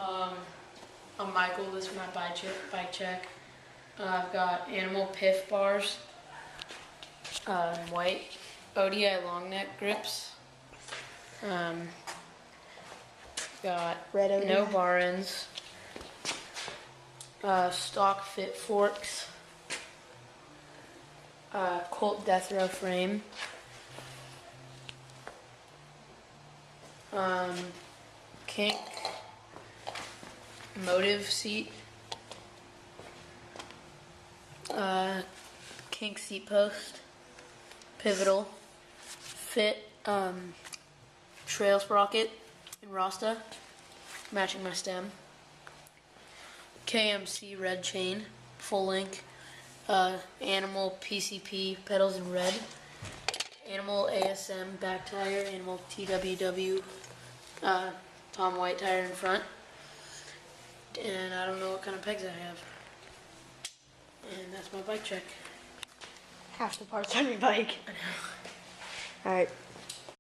I'm Michael. This is my bike check. I've got animal piff bars, white ODI long neck grips. Got Red ODI. no bar ends. Stock fit forks. Colt deathrow frame. Kink motive seat. Kink seat post. Pivotal. Fit trail sprocket in Rasta, matching my stem. KMC red chain, full link. Animal PCP pedals in red. Animal ASM back tire. Animal TWW Tom White tire in front. And I don't know what kind of pegs I have. And that's my bike check. Half the parts on your bike. I know. Alright.